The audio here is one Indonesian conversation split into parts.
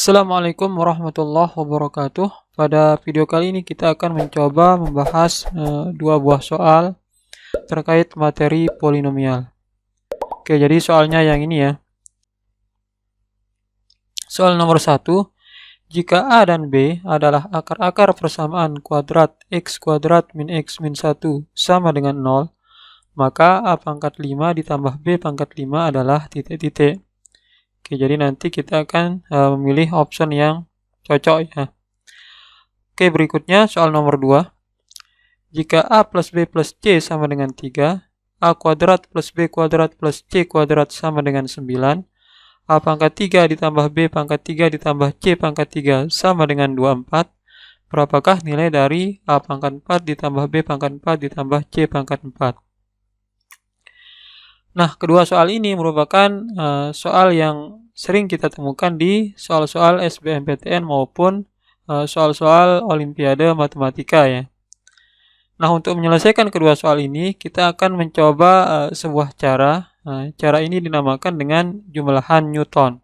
Assalamualaikum warahmatullahi wabarakatuh. Pada video kali ini kita akan mencoba membahas dua buah soal terkait materi polinomial. Oke, jadi soalnya yang ini ya. Soal nomor 1, jika A dan B adalah akar-akar persamaan kuadrat x kuadrat min x min 1 sama dengan 0, maka A pangkat 5 ditambah B pangkat 5 adalah titik-titik. Oke, jadi nanti kita akan memilih option yang cocok ya. Oke, berikutnya soal nomor 2. Jika A plus B plus C sama dengan 3, A kuadrat plus B kuadrat plus C kuadrat sama dengan 9, A pangkat 3 ditambah B pangkat 3 ditambah C pangkat 3 sama dengan 24, berapakah nilai dari A pangkat 4 ditambah B pangkat 4 ditambah C pangkat 4? Nah, kedua soal ini merupakan soal yang sering kita temukan di soal-soal SBMPTN maupun soal-soal Olimpiade Matematika ya. Nah, untuk menyelesaikan kedua soal ini, kita akan mencoba sebuah cara. Cara ini dinamakan dengan jumlahan Newton.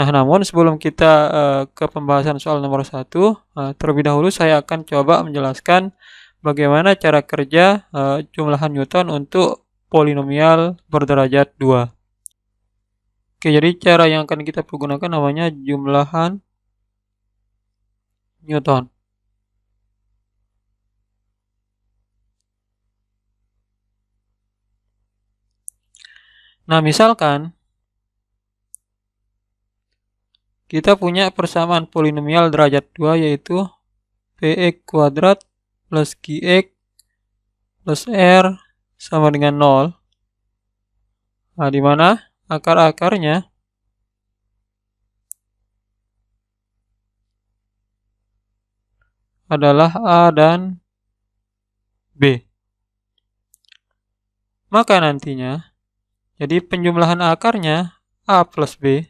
Nah, namun sebelum kita ke pembahasan soal nomor 1, terlebih dahulu saya akan coba menjelaskan bagaimana cara kerja jumlahan Newton untuk polinomial berderajat 2. Oke, jadi cara yang akan kita pergunakan namanya jumlahan Newton. Nah, misalkan kita punya persamaan polinomial derajat 2 yaitu px kuadrat plus qx plus r sama dengan 0. Nah, di mana akar-akarnya adalah A dan B. Maka nantinya, jadi penjumlahan akarnya A plus B,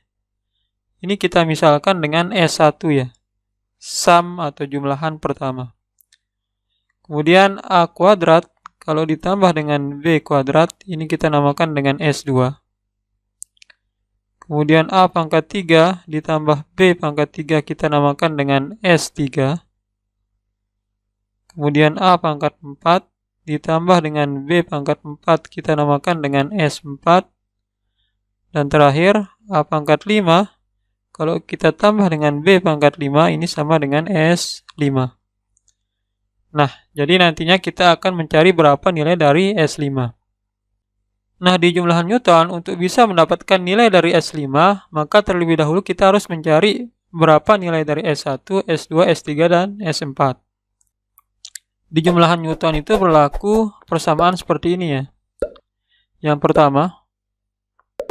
ini kita misalkan dengan S1 ya, sum atau jumlahan pertama. Kemudian A kuadrat, kalau ditambah dengan B kuadrat, ini kita namakan dengan S2. Kemudian A pangkat 3 ditambah B pangkat 3 kita namakan dengan S3. Kemudian A pangkat 4 ditambah dengan B pangkat 4 kita namakan dengan S4. Dan terakhir A pangkat 5, kalau kita tambah dengan B pangkat 5 ini sama dengan S5. Nah, jadi nantinya kita akan mencari berapa nilai dari S5. Nah, di jumlahan Newton untuk bisa mendapatkan nilai dari S5, maka terlebih dahulu kita harus mencari berapa nilai dari S1, S2, S3, dan S4. Di jumlahan Newton itu berlaku persamaan seperti ini ya. Yang pertama,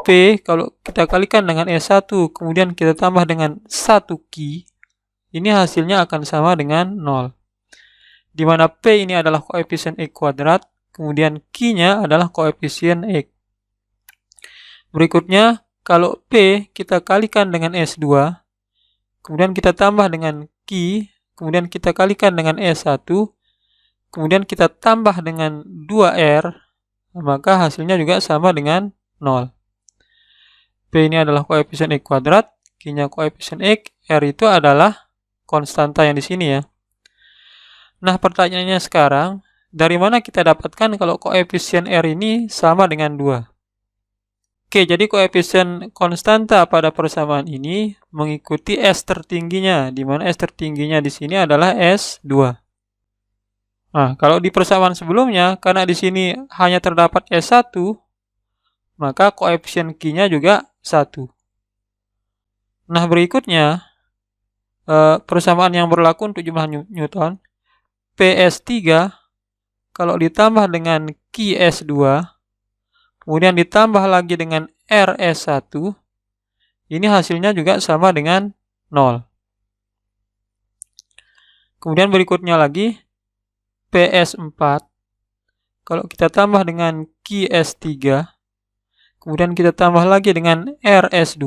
P kalau kita kalikan dengan S1, kemudian kita tambah dengan 1Q, ini hasilnya akan sama dengan 0. Di mana P ini adalah koefisien X kuadrat, kemudian Q-nya adalah koefisien X. Berikutnya, kalau P kita kalikan dengan S2, kemudian kita tambah dengan Q, kemudian kita kalikan dengan S1, kemudian kita tambah dengan 2R, maka hasilnya juga sama dengan 0. P ini adalah koefisien X kuadrat, Q-nya koefisien X, R itu adalah konstanta yang di sini ya. Nah, pertanyaannya sekarang, dari mana kita dapatkan kalau koefisien R ini sama dengan 2? Oke, jadi koefisien konstanta pada persamaan ini mengikuti S tertingginya, di mana S tertingginya di sini adalah S2. Nah, kalau di persamaan sebelumnya, karena di sini hanya terdapat S1, maka koefisien Q-nya juga 1. Nah, berikutnya, persamaan yang berlaku untuk jumlah Newton, PS3 kalau ditambah dengan QS2 kemudian ditambah lagi dengan RS1, ini hasilnya juga sama dengan 0. Kemudian berikutnya lagi PS4 kalau kita tambah dengan QS3 kemudian kita tambah lagi dengan RS2,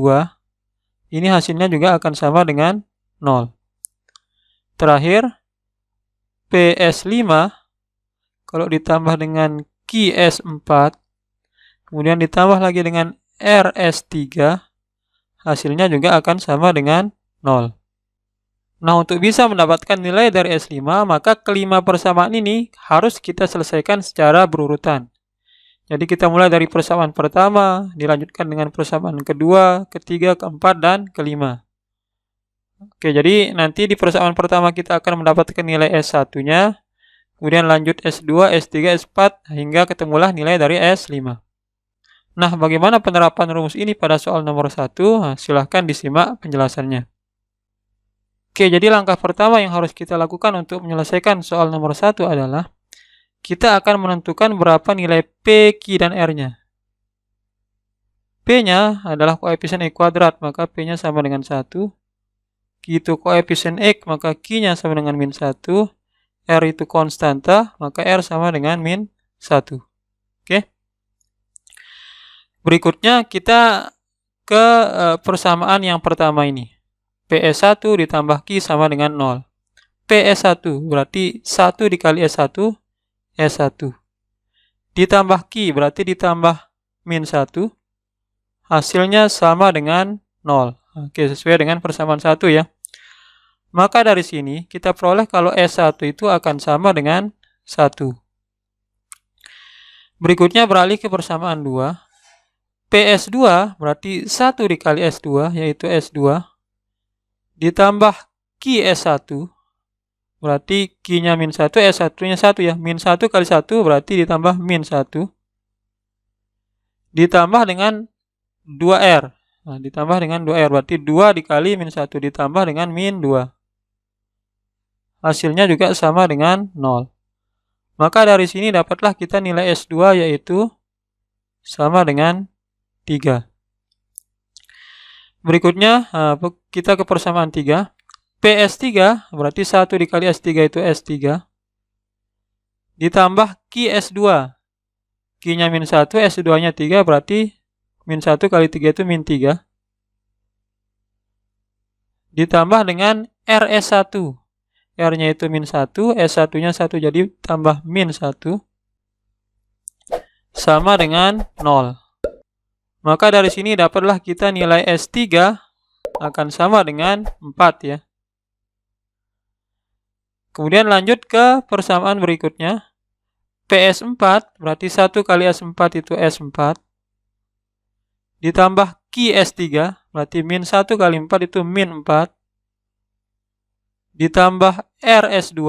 ini hasilnya juga akan sama dengan 0. Terakhir PS5 kalau ditambah dengan QS4 kemudian ditambah lagi dengan RS3, hasilnya juga akan sama dengan 0. Nah, untuk bisa mendapatkan nilai dari S5, maka kelima persamaan ini harus kita selesaikan secara berurutan. Jadi kita mulai dari persamaan pertama, dilanjutkan dengan persamaan kedua, ketiga, keempat, dan kelima. Oke, jadi nanti di persamaan pertama kita akan mendapatkan nilai S1-nya, kemudian lanjut S2, S3, S4, hingga ketemulah nilai dari S5. Nah, bagaimana penerapan rumus ini pada soal nomor 1? Nah, silahkan disimak penjelasannya. Oke, jadi langkah pertama yang harus kita lakukan untuk menyelesaikan soal nomor 1 adalah kita akan menentukan berapa nilai P, Q, dan R-nya. P-nya adalah koefisien X kuadrat, maka P-nya sama dengan 1. Q itu koefisien X, maka Q-nya sama dengan min 1. R itu konstanta, maka R sama dengan min 1. Oke. Berikutnya kita ke persamaan yang pertama ini. PS1 ditambah Q sama dengan 0. PS1 berarti 1 dikali S1, S1. Ditambah Q berarti ditambah min 1. Hasilnya sama dengan 0. Oke, sesuai dengan persamaan 1 ya. Maka dari sini kita peroleh kalau S1 itu akan sama dengan 1. Berikutnya beralih ke persamaan 2. PS2 berarti 1 dikali S2, yaitu S2. Ditambah Q S1, berarti Q-nya min 1, S1-nya 1 ya. Min 1 kali 1 berarti ditambah min 1. Ditambah dengan 2R. Nah, ditambah dengan 2R, berarti 2 dikali min 1 ditambah dengan min 2. Hasilnya juga sama dengan 0. Maka dari sini dapatlah kita nilai S2 yaitu sama dengan 3. Berikutnya kita ke persamaan 3. PS3 berarti 1 dikali S3 itu S3. Ditambah Q S2. Q-nya min 1, S2-nya 3, berarti min 1 kali 3 itu min 3. Ditambah dengan RS1. R-nya itu min 1, S1-nya 1, jadi tambah min 1. Sama dengan 0. Maka dari sini dapatlah kita nilai S3 akan sama dengan 4 ya. Kemudian lanjut ke persamaan berikutnya. PS4 berarti 1 kali S4 itu S4. Ditambah Q S3 berarti min 1 kali 4 itu min 4. Ditambah RS2.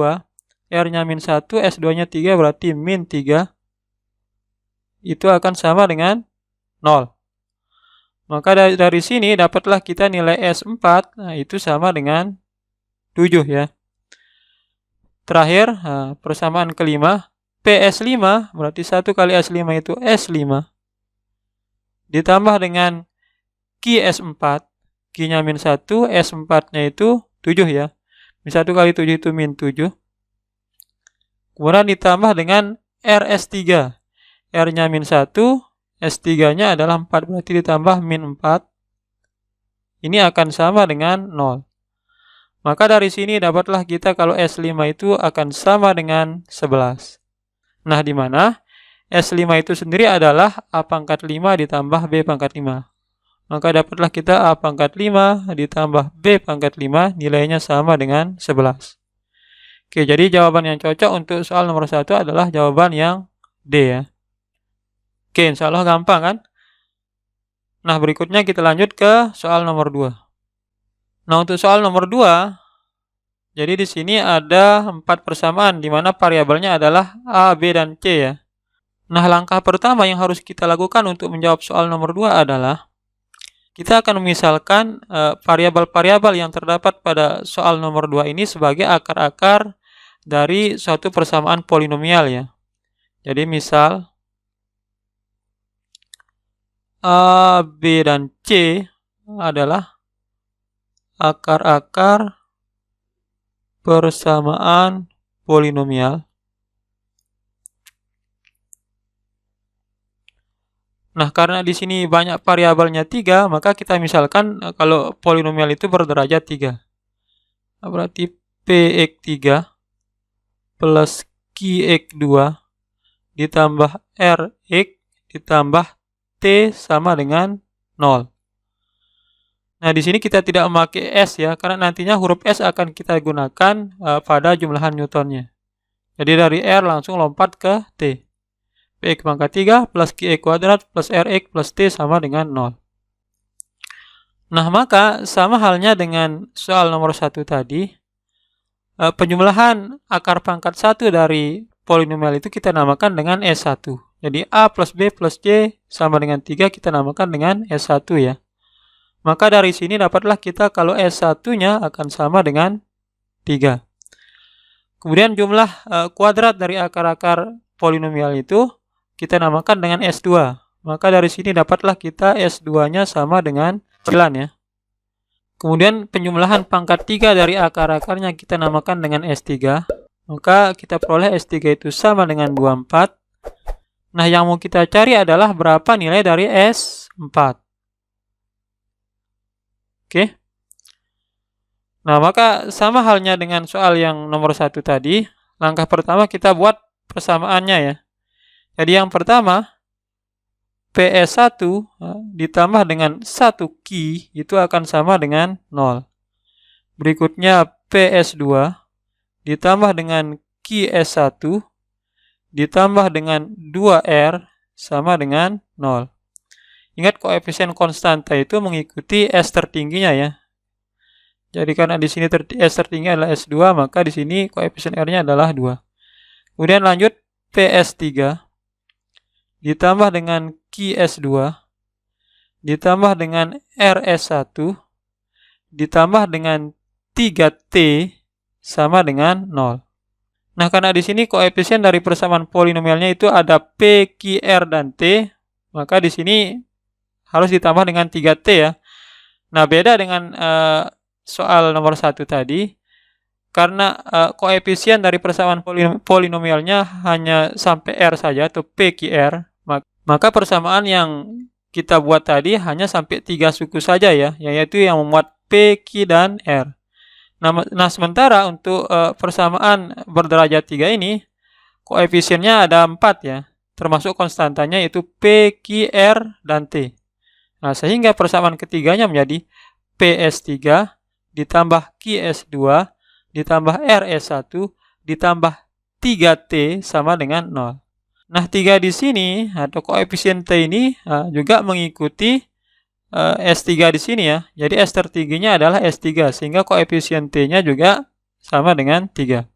R-nya min 1, S2-nya 3 berarti min 3. Itu akan sama dengan 0. Maka dari sini dapatlah kita nilai S4, nah itu sama dengan 7 ya. Terakhir, persamaan kelima, PS5 berarti 1 kali S5 itu S5. Ditambah dengan Q S4, Q-nya min 1, S4-nya itu 7 ya. Min 1 kali 7 itu min 7. Kemudian ditambah dengan RS3, R-nya min 1, S3-nya adalah 4, berarti ditambah min 4. Ini akan sama dengan 0. Maka dari sini dapatlah kita kalau S5 itu akan sama dengan 11. Nah, di mana S5 itu sendiri adalah A pangkat 5 ditambah B pangkat 5. Maka dapatlah kita A pangkat 5 ditambah B pangkat 5, nilainya sama dengan 11. Oke, jadi jawaban yang cocok untuk soal nomor 1 adalah jawaban yang D ya. Oke, insya Allah gampang kan? Nah, berikutnya kita lanjut ke soal nomor 2. Nah, untuk soal nomor 2, jadi di sini ada 4 persamaan, di mana variabelnya adalah A, B, dan C ya. Nah, langkah pertama yang harus kita lakukan untuk menjawab soal nomor 2 adalah kita akan memisalkan variabel-variabel yang terdapat pada soal nomor 2 ini sebagai akar-akar dari suatu persamaan polinomial ya. Jadi misal A, B, dan C adalah akar-akar persamaan polinomial. Nah, karena di sini banyak variabelnya 3, maka kita misalkan kalau polinomial itu berderajat 3. Nah, berarti Px3 plus Qx2 ditambah Rx ditambah T sama dengan 0. Nah, di sini kita tidak memakai S ya, karena nantinya huruf S akan kita gunakan pada jumlahan Newtonnya. Jadi dari R langsung lompat ke T. Px pangkat 3 plus Qx kuadrat plus Rx plus T sama dengan 0. Nah, maka sama halnya dengan soal nomor 1 tadi, penjumlahan akar pangkat 1 dari polinomial itu kita namakan dengan S1. Jadi A plus B plus C sama dengan 3 kita namakan dengan S1 ya. Maka dari sini dapatlah kita kalau S1-nya akan sama dengan 3. Kemudian jumlah kuadrat dari akar-akar polinomial itu kita namakan dengan S2. Maka dari sini dapatlah kita S2-nya sama dengan 9 ya. Kemudian penjumlahan pangkat 3 dari akar-akarnya kita namakan dengan S3. Maka kita peroleh S3 itu sama dengan 24. Nah, yang mau kita cari adalah berapa nilai dari S4. Oke. Nah, maka sama halnya dengan soal yang nomor 1 tadi. Langkah pertama kita buat persamaannya ya. Jadi yang pertama, PS1 ditambah dengan 1 Q itu akan sama dengan 0. Berikutnya PS2 ditambah dengan QS1 ditambah dengan 2R sama dengan 0. Ingat koefisien konstanta itu mengikuti S tertingginya ya. Jadi karena di sini S tertinggi adalah S2, maka di sini koefisien R-nya adalah 2. Kemudian lanjut PS3 ditambah dengan QS2 ditambah dengan RS1 ditambah dengan 3T sama dengan 0. Nah, karena di sini koefisien dari persamaan polinomialnya itu ada P, Q, R, dan T, maka di sini harus ditambah dengan 3T ya. Nah, beda dengan soal nomor 1 tadi, karena koefisien dari persamaan polinomialnya hanya sampai R saja atau P, Q, R, maka persamaan yang kita buat tadi hanya sampai 3 suku saja ya, yaitu yang memuat P, Q, dan R. Nah, sementara untuk persamaan berderajat 3 ini, koefisiennya ada 4 ya, termasuk konstantanya yaitu P, Q, R, dan T. Nah, sehingga persamaan ketiganya menjadi PS3 ditambah QS2 ditambah RS1 ditambah 3T sama dengan 0. Nah, 3 di sini atau koefisien T ini juga mengikuti S3 di sini ya. Jadi S tertingginya adalah S3 sehingga koefisien T-nya juga sama dengan 3.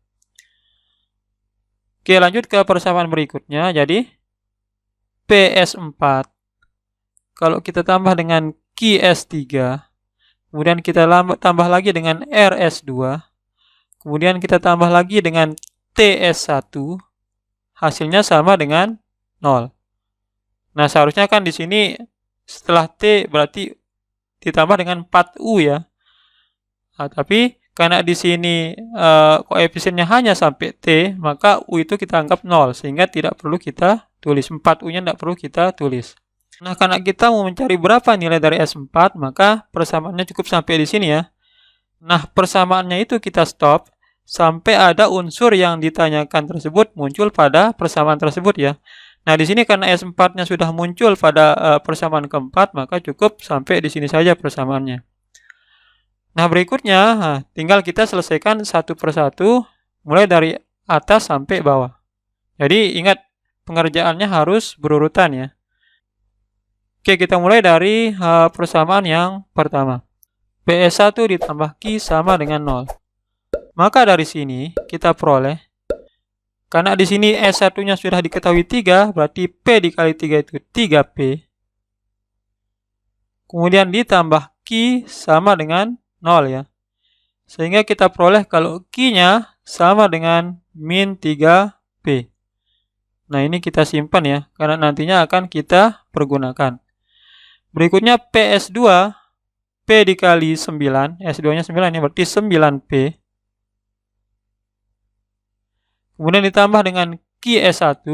Oke, lanjut ke persamaan berikutnya. Jadi PS4 kalau kita tambah dengan QS3, kemudian kita tambah lagi dengan RS2, kemudian kita tambah lagi dengan TS1, hasilnya sama dengan 0. Nah, seharusnya kan di sini setelah T berarti ditambah dengan 4U ya. Nah, tapi karena di sini koefisiennya hanya sampai T, maka U itu kita anggap 0, sehingga tidak perlu kita tulis. 4U-nya tidak perlu kita tulis. Nah, karena kita mau mencari berapa nilai dari S4, maka persamaannya cukup sampai di sini ya. Nah, persamaannya itu kita stop sampai ada unsur yang ditanyakan tersebut muncul pada persamaan tersebut ya. Nah, di sini karena S4-nya sudah muncul pada persamaan keempat, maka cukup sampai di sini saja persamaannya. Nah, berikutnya tinggal kita selesaikan satu persatu mulai dari atas sampai bawah. Jadi ingat pengerjaannya harus berurutan ya. Oke, kita mulai dari persamaan yang pertama. PS1 ditambah Q sama dengan 0. Maka dari sini kita peroleh, karena di sini S1-nya sudah diketahui 3, berarti P dikali 3 itu 3P. Kemudian ditambah Q sama dengan 0 ya. Sehingga kita peroleh kalau Q-nya sama dengan min 3P. Nah, ini kita simpan ya, karena nantinya akan kita pergunakan. Berikutnya PS2, P dikali 9, S2-nya 9 ya, berarti 9P. Kemudian ditambah dengan QS1,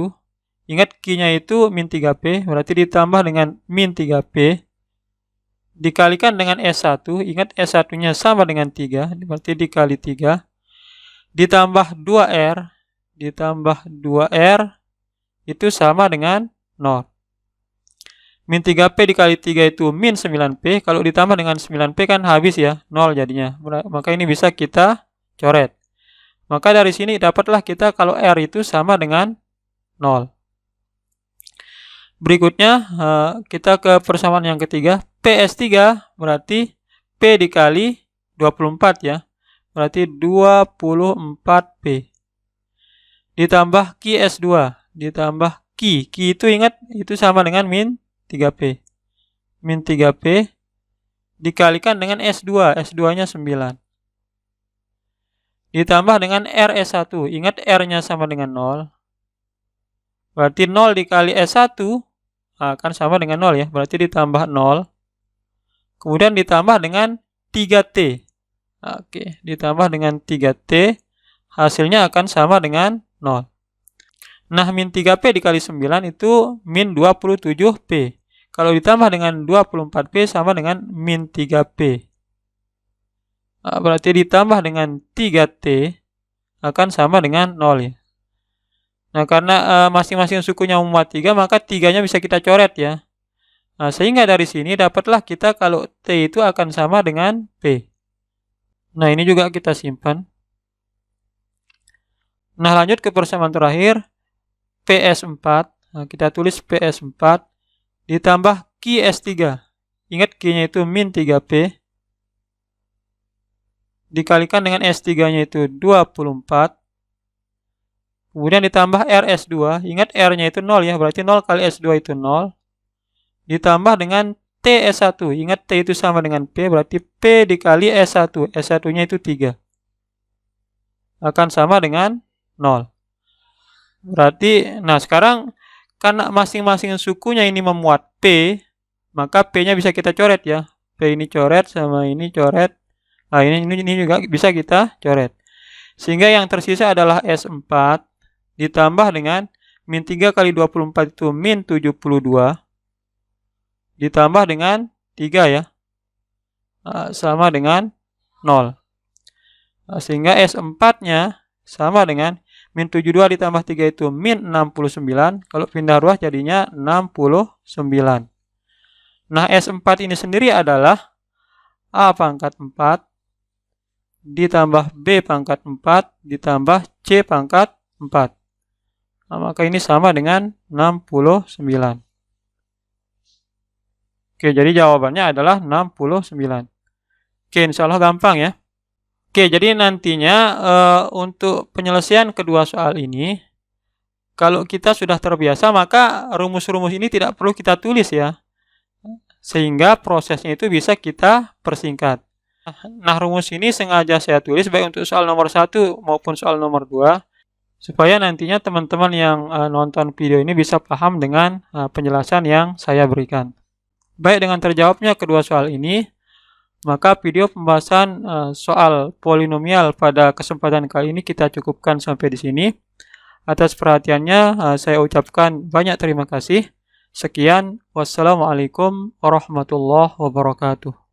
ingat Q-nya itu min 3P, berarti ditambah dengan min 3P. Dikalikan dengan S1, ingat S1-nya sama dengan 3, berarti dikali 3. Ditambah 2R, itu sama dengan 0. Min 3P dikali 3 itu min 9P. Kalau ditambah dengan 9P kan habis ya, 0 jadinya. Maka ini bisa kita coret. Maka dari sini dapatlah kita kalau R itu sama dengan 0. Berikutnya kita ke persamaan yang ketiga. PS3 berarti P dikali 24 ya. Berarti 24P. Ditambah Q S2. Ditambah Q. Q itu ingat itu sama dengan min 3P. Min 3P dikalikan dengan S2. S2-nya 9. Ditambah dengan RS1. Ingat R-nya sama dengan 0. Berarti 0 dikali S1 akan sama dengan 0 ya. Berarti ditambah 0. Kemudian ditambah dengan 3T. Oke, ditambah dengan 3T. Hasilnya akan sama dengan 0. Nah, min 3P dikali 9 itu min 27P. Kalau ditambah dengan 24P sama dengan min 3P. Berarti ditambah dengan 3T akan sama dengan 0 ya. Nah, karena masing-masing sukunya memuat 3, maka 3-nya bisa kita coret ya. Nah, sehingga dari sini dapatlah kita kalau T itu akan sama dengan P. Nah, ini juga kita simpan. Nah, lanjut ke persamaan terakhir. PS4. Nah, kita tulis PS4 ditambah QS3. Ingat Q-nya itu min 3P. Dikalikan dengan S3-nya itu 24. Kemudian ditambah RS2. Ingat R-nya itu 0 ya. Berarti 0 kali S2 itu 0. Ditambah dengan TS1. Ingat T itu sama dengan P. Berarti P dikali S1. S1-nya itu 3. Akan sama dengan 0. Berarti, nah sekarang karena masing-masing sukunya ini memuat P, maka P-nya bisa kita coret ya. P ini coret sama ini coret. Nah, ini juga bisa kita coret. Sehingga yang tersisa adalah S4 ditambah dengan min 3 kali 24 itu min 72. Ditambah dengan 3 ya. Sama dengan 0. Sehingga S4-nya sama dengan min 72 ditambah 3 itu min 69. Kalau pindah ruas jadinya 69. Nah, S4 ini sendiri adalah A pangkat 4 ditambah B pangkat 4 ditambah C pangkat 4. Nah, maka ini sama dengan 69. Oke, jadi jawabannya adalah 69. Oke, insya Allah gampang ya. Oke, jadi nantinya untuk penyelesaian kedua soal ini, kalau kita sudah terbiasa, maka rumus-rumus ini tidak perlu kita tulis ya. Sehingga prosesnya itu bisa kita persingkat. Nah, rumus ini sengaja saya tulis baik untuk soal nomor 1 maupun soal nomor 2, supaya nantinya teman-teman yang nonton video ini bisa paham dengan penjelasan yang saya berikan. Baik, dengan terjawabnya kedua soal ini, maka video pembahasan soal polinomial pada kesempatan kali ini kita cukupkan sampai di sini. Atas perhatiannya saya ucapkan banyak terima kasih. Sekian, wassalamualaikum warahmatullahi wabarakatuh.